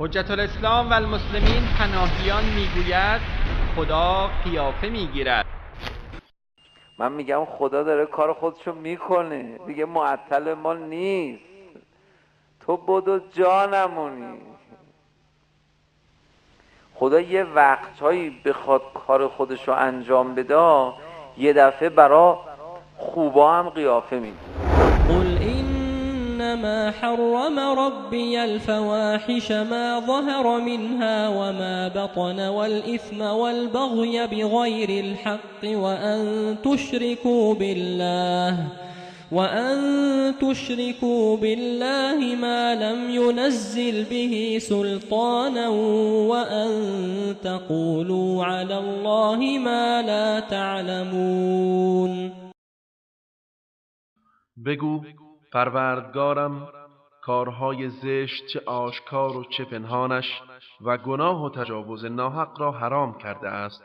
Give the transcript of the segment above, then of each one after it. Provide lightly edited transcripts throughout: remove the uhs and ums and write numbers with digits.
حجت الاسلام و المسلمین پناهیان میگوید خدا قیافه میگیرد. من میگم خدا داره کار خودشو میکنه دیگه، معطل ما نیست. تو بدو جانمونی. خدا یه وقتهایی بخواد کار خودشو انجام بده، یه دفعه برا خوبا هم قیافه میگیره. قل إنما حرم ربي الفواحش ما ظهر منها وما بطن والإثم والبغي بغير الحق وأن تشركوا بالله ما لم ينزل به سلطانا وأن تقولوا على الله ما لا تعلمون. بگو پروردگارم کارهای زشت چه آشکار و چه پنهانش و گناه و تجاوز ناحق را حرام کرده است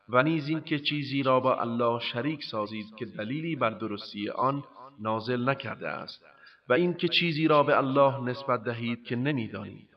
و نیز این که چیزی را با الله شریک سازید که دلیلی بر درستی آن نازل نکرده است و این که چیزی را به الله نسبت دهید که نمی‌دانید.